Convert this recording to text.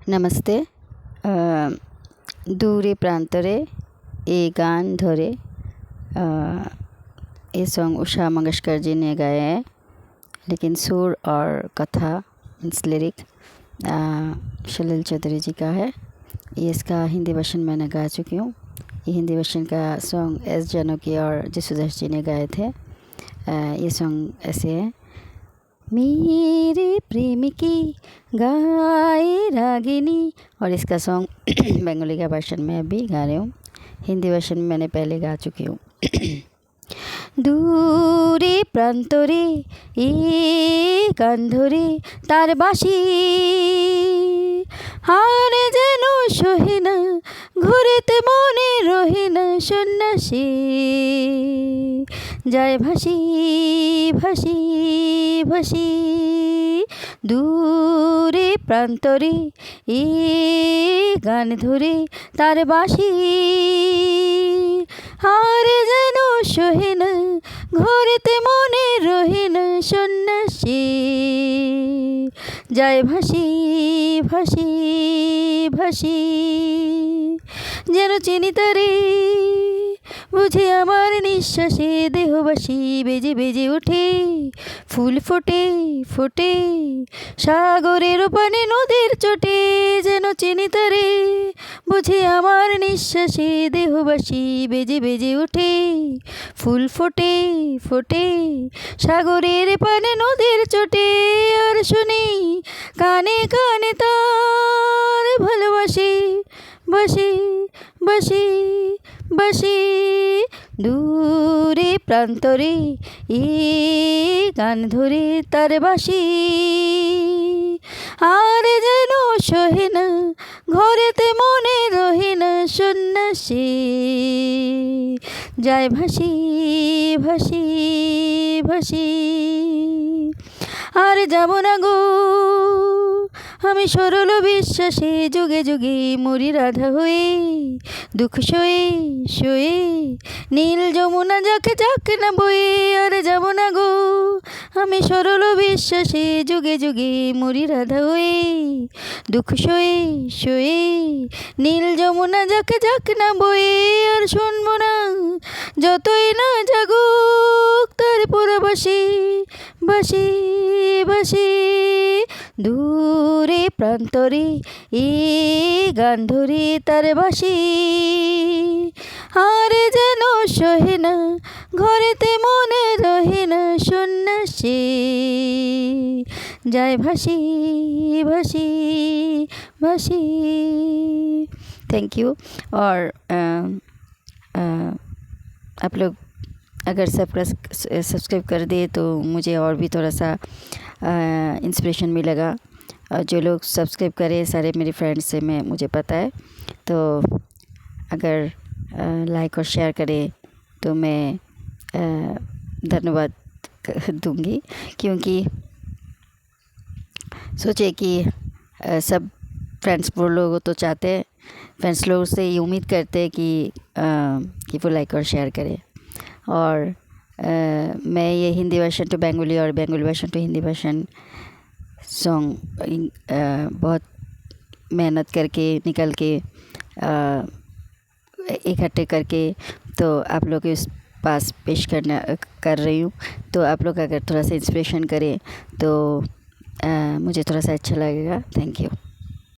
নমস্তে। दूरे प्रांतरे ये गान धरे। ये सॉन्ग उषा मंगेशकर जी ने गाया है, लेकिन सुर और कथा मीन्स लिरिक सलील चौधरी जी का है। ये इसका हिंदी वर्शन मैंने गा चुकी हूँ। ये हिंदी वर्शन का सॉन्ग एस जानकी और जसुदास जी ने गाए थे। ये सॉन्ग ऐसे है। मेरे प्रेम की गाए रागिनी, और इसका सॉन्ग बंगाली का वर्शन में अभी गा रही हूँ। हिंदी वर्शन में मैंने पहले गा चुकी हूँ। दूरे प्रांतरे ए गान धरे तार बासी, हार जेन सहे ना घुरेते मने रहे ना सन्यासी, যায় ভাসি ভাসি ভাসি দূরে প্রান্তরে এ গান ধরে তার বাঁশি, আর যেন সহে না ঘরেতে মনে রহে না সন্ন্যাসী, যায় ভাসি ভাসি ভাসি যেন চিনি তারে, বুঝে আমার নিঃশ্বাসে দেহবাসী বেজে বেজে ওঠে ফুল ফোটে ফোটে সাগরের পানে নদীর চোটে, যেন চিনি তারে বুঝে আমার নিঃশ্বাসে দেহবাসী বেজে বেজে ওঠে ফুল ফোটে ফোটে সাগরের পানে নদীর চোটে, আর শুনি কানে কানে তার ভালোবাসি বাসি বাসি বাসি দূরে প্রান্তরে এ গান ধরে তার বাঁশি, আর যেন সহে না ঘরেতে মনে রহে না সন্ন্যাসী, যায় ভাসি ভাসি ভাসি। আর যাব না গো আমি সরল বিশ্বাসে যুগে যুগে মরি রাধা হয়ে, দুঃখ সয়ে সয়ে নীল যমুনা যাকে যাকে না বয়ে। আর যাব না গো আমি সরল বিশ্বাসে যুগে যুগে মরি রাধা হয়ে, দুঃখ সয়ে সয়ে নীল যমুনা যাকে যাকে না বয়ে। আর শুনবো না যতই না জাগুক তার পুরবাসী বাসি বাসি দূরে প্রান্তরে এ গান ধরে তার বাঁশি, আর যেন সহে না ঘরেতে মনে রহে না সন্ন্যাসী, যায় ভাসি ভাসি ভাসি। Thank you. और आप लोग अगर सब्सक्राइब कर दे तो मुझे और भी थोड़ा सा इंस्पिरेशन मिलेगा। और जो लोग सब्सक्राइब करें सारे मेरे फ्रेंड्स से मैं मुझे पता है, तो अगर लाइक और शेयर करें तो मैं धन्यवाद दूंगी, क्योंकि सोचे कि सब फ्रेंड्स वो लोग तो चाहते हैं, फ्रेंड्स लोग से ये उम्मीद करते हैं कि वो लाइक और शेयर करें। और मैं ये हिंदी वर्शन टू बंगाली और Bengali version two Hindi version song बहुत मेहनत करके निकल के इकट्ठे करके तो आप लोग के पास पेश कर रही हूँ। तो आप लोग अगर थोड़ा सा इंस्पिरेशन करें तो मुझे थोड़ा सा अच्छा लगेगा। Thank you.